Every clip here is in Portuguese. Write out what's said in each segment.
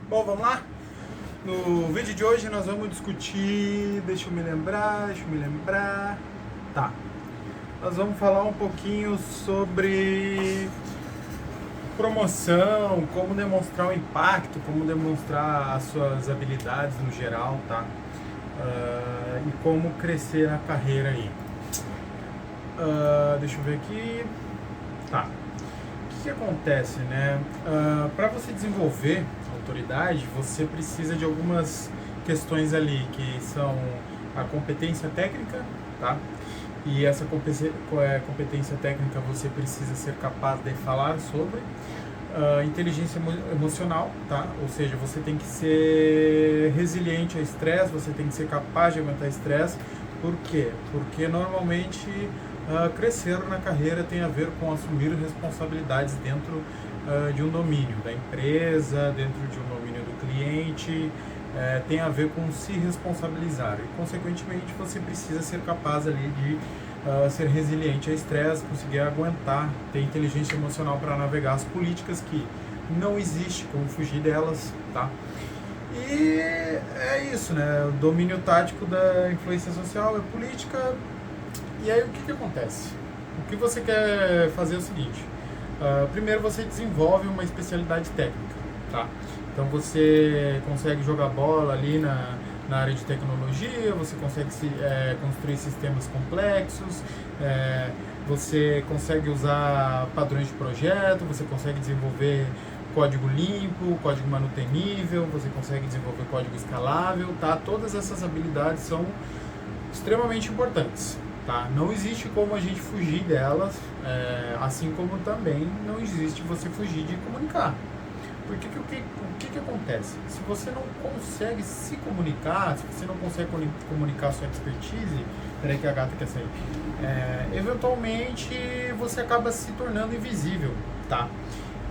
Bom, vamos lá? No vídeo de hoje nós vamos discutir, deixa eu me lembrar. Tá. Nós vamos falar um pouquinho sobre promoção, como demonstrar o impacto, como demonstrar as suas habilidades no geral, tá? E como crescer na carreira aí. Deixa eu ver aqui. Tá. O que acontece, né? Para você desenvolver autoridade, você precisa de algumas questões ali, que são a competência técnica, tá? E essa competência técnica você precisa ser capaz de falar sobre. Inteligência emocional, tá? Ou seja, você tem que ser resiliente ao estresse, você tem que ser capaz de aguentar estresse. Por quê? Porque normalmente crescer na carreira tem a ver com assumir responsabilidades dentro de um domínio da empresa, dentro de um domínio do cliente, tem a ver com se responsabilizar e, consequentemente, você precisa ser capaz ali de ser resiliente ao estresse, conseguir aguentar, ter inteligência emocional para navegar as políticas que não existe como fugir delas, tá? E é isso, né? O domínio tático da influência social é política. E aí o que acontece? O que você quer fazer é o seguinte: primeiro você desenvolve uma especialidade técnica, tá? Então você consegue jogar bola ali na área de tecnologia, você consegue construir sistemas complexos, você consegue usar padrões de projeto, você consegue desenvolver código limpo, código manutenível, você consegue desenvolver código escalável, tá? Todas essas habilidades são extremamente importantes, tá? Não existe como a gente fugir delas, assim como também não existe você fugir de comunicar. Porque o que acontece? Se você não consegue se comunicar, se você não consegue comunicar sua expertise, peraí que a gata quer sair, eventualmente você acaba se tornando invisível, tá?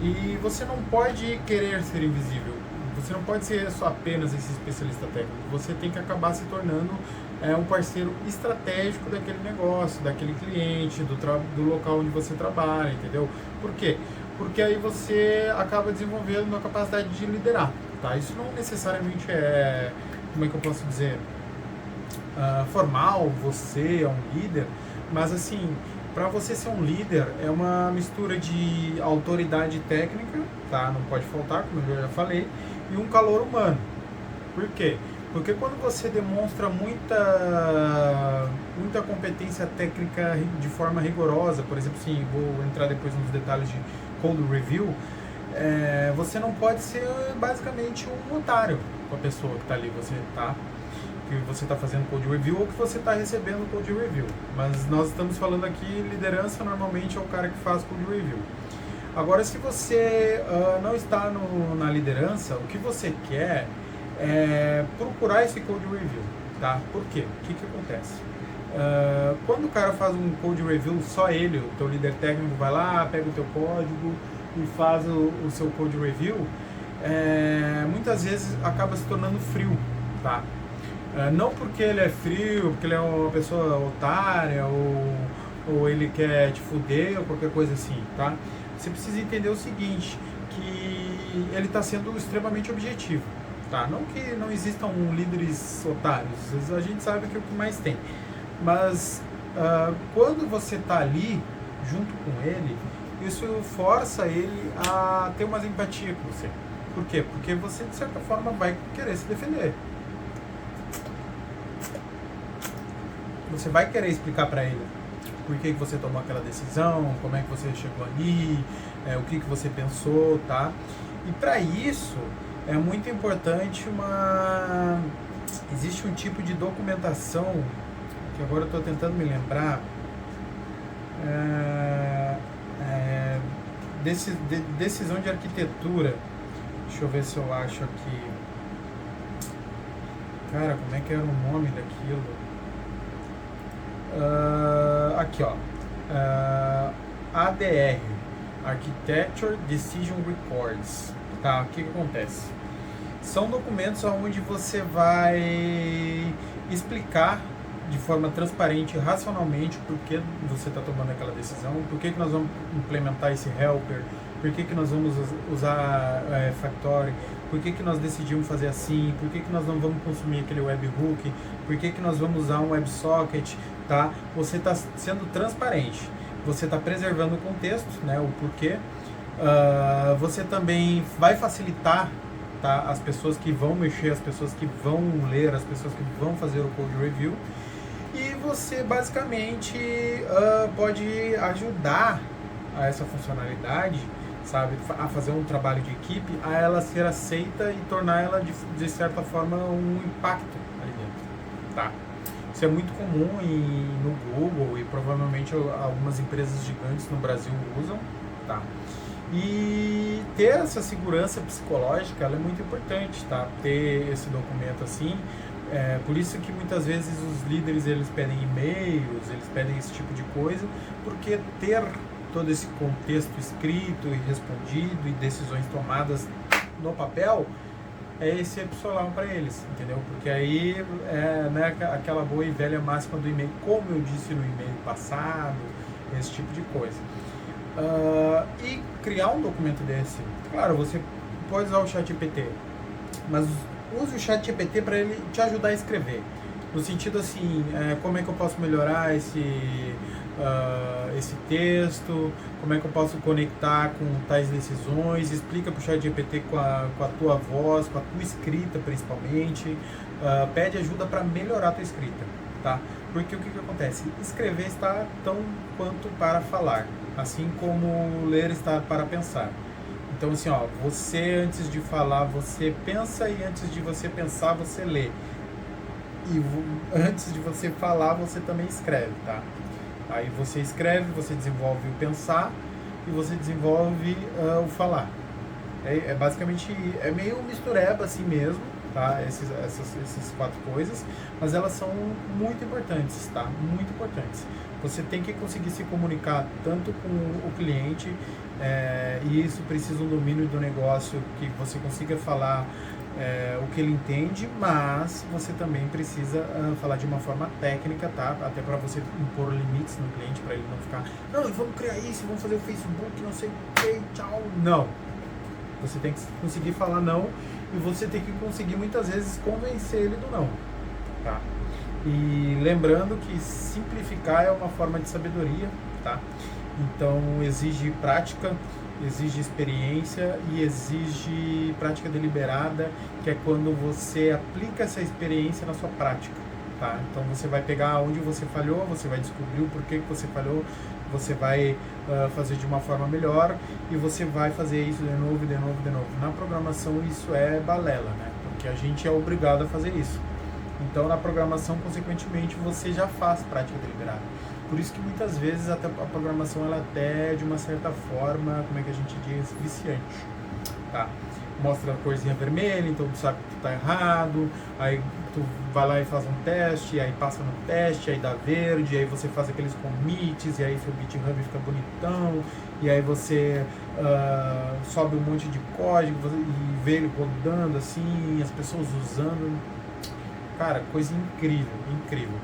E você não pode querer ser invisível, você não pode ser só apenas esse especialista técnico, você tem que acabar se tornando um parceiro estratégico daquele negócio, daquele cliente, do local onde você trabalha, entendeu? Por quê? Porque aí você acaba desenvolvendo uma capacidade de liderar, tá? Isso não necessariamente como é que eu posso dizer, formal, você é um líder, mas assim, para você ser um líder é uma mistura de autoridade técnica, tá? Não pode faltar, como eu já falei, e um calor humano. Por quê? Porque quando você demonstra muita competência técnica de forma rigorosa, por exemplo, sim, vou entrar depois nos detalhes de code review, você não pode ser basicamente um otário com a pessoa que está ali, que você está fazendo code review ou que você está recebendo code review. Mas nós estamos falando aqui, liderança normalmente é o cara que faz code review. Agora, se você não está na liderança, o que você quer procurar esse code review, tá? Por quê? O que acontece? Quando o cara faz um code review, só ele, o teu líder técnico, vai lá, pega o teu código e faz o seu code review, muitas vezes acaba se tornando frio, tá? Não porque ele é frio, porque ele é uma pessoa otária ou ele quer te fuder ou qualquer coisa assim, tá? Você precisa entender o seguinte, que ele está sendo extremamente objetivo. Tá? Não que não existam líderes otários, a gente sabe que é o que mais tem. Mas quando você está ali, junto com ele, isso força ele a ter mais empatia com você. Por quê? Porque você, de certa forma, vai querer se defender. Você vai querer explicar para ele por que você tomou aquela decisão, como é que você chegou ali, o que você pensou, tá? E para isso é muito importante existe um tipo de documentação, que agora eu estou tentando me lembrar, decisão de arquitetura. Deixa eu ver se eu acho aqui. Cara, como é que era o nome daquilo? Aqui, ó. ADR, Architecture Decision Records. Tá, o que acontece? São documentos onde você vai explicar de forma transparente e racionalmente por que você está tomando aquela decisão, por que nós vamos implementar esse helper, por que nós vamos usar Factory, por que nós decidimos fazer assim, por que nós não vamos consumir aquele webhook, por que nós vamos usar um WebSocket, tá? Você está sendo transparente, você está preservando o contexto, né, o porquê. Você também vai facilitar, tá, as pessoas que vão mexer, as pessoas que vão ler, as pessoas que vão fazer o code review. E você basicamente pode ajudar a essa funcionalidade, sabe, a fazer um trabalho de equipe, a ela ser aceita e tornar ela de certa forma um impacto ali dentro, tá? Isso é muito comum no Google e provavelmente algumas empresas gigantes no Brasil usam, tá? E ter essa segurança psicológica, ela é muito importante, tá? Ter esse documento assim. Por isso que muitas vezes os líderes eles pedem e-mails, eles pedem esse tipo de coisa, porque ter todo esse contexto escrito e respondido e decisões tomadas no papel é excepcional para eles, entendeu? Porque aí né, aquela boa e velha máxima do e-mail, como eu disse no e-mail passado, esse tipo de coisa. E criar um documento desse, claro, você pode usar o ChatGPT, mas use o ChatGPT para ele te ajudar a escrever, no sentido assim, como é que eu posso melhorar esse texto, como é que eu posso conectar com tais decisões, explica para o ChatGPT com a tua voz, com a tua escrita principalmente, pede ajuda para melhorar a tua escrita, tá? Porque o que acontece? Escrever está tão quanto para falar, assim como ler está para pensar. Então assim, você antes de falar, você pensa, e antes de você pensar, você lê. E antes de você falar, você também escreve, tá? Aí você escreve, você desenvolve o pensar e você desenvolve o falar. Basicamente, é meio mistureba assim mesmo, tá? Essas 4 coisas, mas elas são muito importantes, tá? Muito importantes. Você tem que conseguir se comunicar tanto com o cliente, e isso precisa um domínio do negócio, que você consiga falar o que ele entende, mas você também precisa falar de uma forma técnica, tá? Até para você impor limites no cliente, para ele não ficar, não, vamos criar isso, vamos fazer o Facebook, não sei o que, tchau. Não. Você tem que conseguir falar não, e você tem que conseguir muitas vezes convencer ele do não, tá? E lembrando que simplificar é uma forma de sabedoria, tá? Então exige prática, exige experiência e exige prática deliberada, que é quando você aplica essa experiência na sua prática, tá? Então você vai pegar onde você falhou, você vai descobrir o porquê que você falhou, você vai fazer de uma forma melhor, e você vai fazer isso de novo, de novo, de novo. Na programação isso é balela, né? Porque a gente é obrigado a fazer isso. Então na programação, consequentemente, você já faz prática deliberada. Por isso que muitas vezes até a programação ela até de uma certa forma, como é que a gente diz, viciante, tá? Mostra a corzinha vermelha, então tu sabe que tu tá errado, aí tu vai lá e faz um teste, aí passa no teste, aí dá verde, aí você faz aqueles commits, e aí seu GitHub fica bonitão, e aí você sobe um monte de código e vê ele rodando assim, as pessoas usando. Cara, coisa incrível, incrível.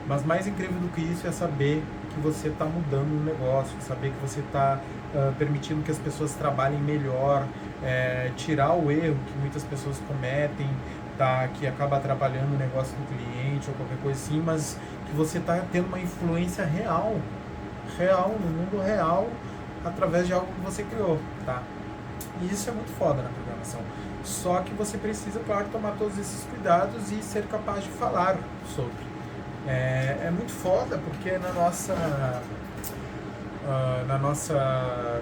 Mas mais incrível do que isso é saber que você está mudando o negócio, saber que você está permitindo que as pessoas trabalhem melhor, tirar o erro que muitas pessoas cometem, tá, que acaba atrapalhando o negócio do cliente ou qualquer coisa assim, mas que você está tendo uma influência real, no mundo real, através de algo que você criou, tá? E isso é muito foda na programação. Só que você precisa, claro, tomar todos esses cuidados e ser capaz de falar sobre. É muito foda, porque na nossa,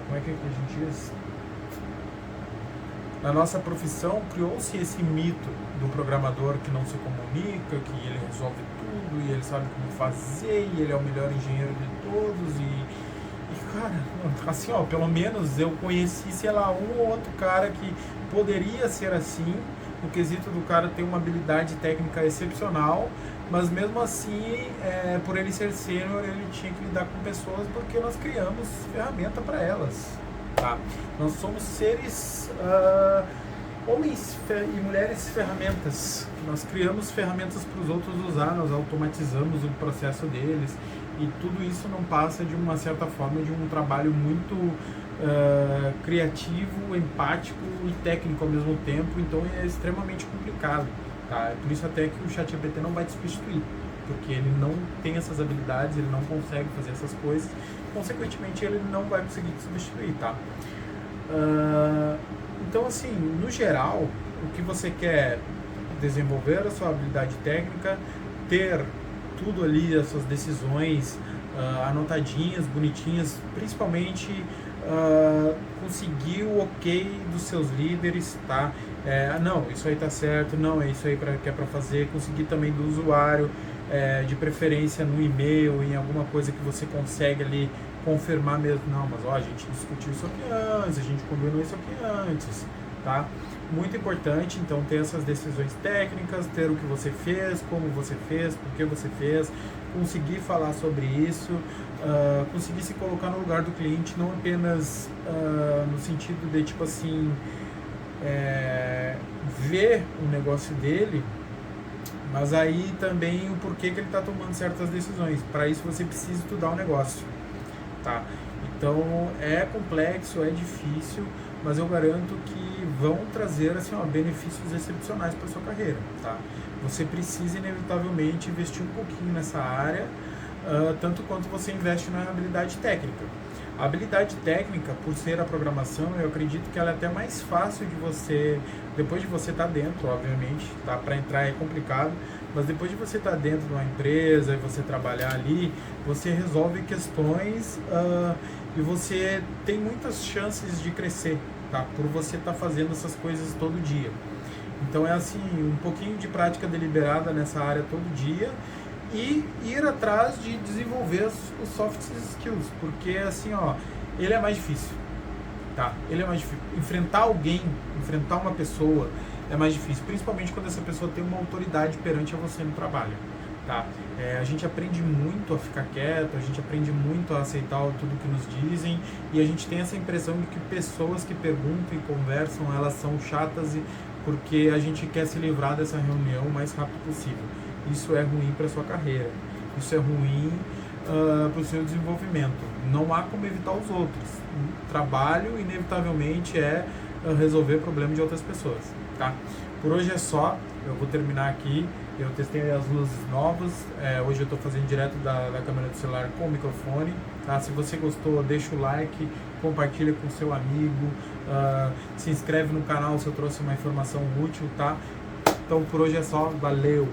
como é que a gente diz? Na nossa profissão criou-se esse mito do programador que não se comunica, que ele resolve tudo e ele sabe como fazer e ele é o melhor engenheiro de todos e cara, assim, pelo menos eu conheci, sei lá, um ou outro cara que poderia ser assim, no quesito do cara ter uma habilidade técnica excepcional, mas mesmo assim, por ele ser sênior, ele tinha que lidar com pessoas, porque nós criamos ferramenta para elas, tá? Nós somos seres, homens e mulheres ferramentas. Nós criamos ferramentas para os outros usar, nós automatizamos o processo deles, e tudo isso não passa de uma certa forma de um trabalho muito criativo, empático e técnico ao mesmo tempo, então é extremamente complicado. Tá? Por isso até que o ChatGPT não vai te substituir, porque ele não tem essas habilidades, ele não consegue fazer essas coisas, consequentemente ele não vai conseguir te substituir, tá? Então, assim, no geral, o que você quer desenvolver a sua habilidade técnica, ter tudo ali, as suas decisões anotadinhas, bonitinhas, principalmente conseguir o ok dos seus líderes, tá? Não, isso aí tá certo, não, é isso aí que é para fazer, conseguir também do usuário, de preferência no e-mail, em alguma coisa que você consegue ali confirmar mesmo, não, mas ó, a gente discutiu isso aqui antes, a gente combinou isso aqui antes, tá? Muito importante, então, ter essas decisões técnicas, ter o que você fez, como você fez, por que você fez, conseguir falar sobre isso, conseguir se colocar no lugar do cliente, não apenas no sentido de, tipo assim, ver o negócio dele, mas aí também o porquê que ele está tomando certas decisões. Para isso você precisa estudar o negócio, tá? Então é complexo, é difícil, mas eu garanto que vão trazer assim, benefícios excepcionais para sua carreira, tá? Você precisa inevitavelmente investir um pouquinho nessa área, tanto quanto você investe na habilidade técnica. A habilidade técnica, por ser a programação, eu acredito que ela é até mais fácil de você, depois de você estar dentro, obviamente, tá? Para entrar é complicado, mas depois de você estar dentro de uma empresa e você trabalhar ali, você resolve questões e você tem muitas chances de crescer, tá? Por você estar fazendo essas coisas todo dia. Então é assim, um pouquinho de prática deliberada nessa área todo dia e ir atrás de desenvolver os soft skills, porque assim, ele é mais difícil, tá? Ele é mais difícil. Enfrentar alguém, enfrentar uma pessoa é mais difícil, principalmente quando essa pessoa tem uma autoridade perante a você no trabalho, tá? A gente aprende muito a ficar quieto, a gente aprende muito a aceitar tudo que nos dizem e a gente tem essa impressão de que pessoas que perguntam e conversam, elas são chatas porque a gente quer se livrar dessa reunião o mais rápido possível. Isso é ruim para a sua carreira, isso é ruim para o seu desenvolvimento. Não há como evitar os outros. O trabalho, inevitavelmente, é resolver problemas de outras pessoas, tá? Por hoje é só, eu vou terminar aqui. Eu testei as luzes novas, hoje eu estou fazendo direto da câmera do celular com o microfone, tá? Se você gostou, deixa o like, compartilha com seu amigo, se inscreve no canal se eu trouxe uma informação útil, tá? Então por hoje é só, valeu!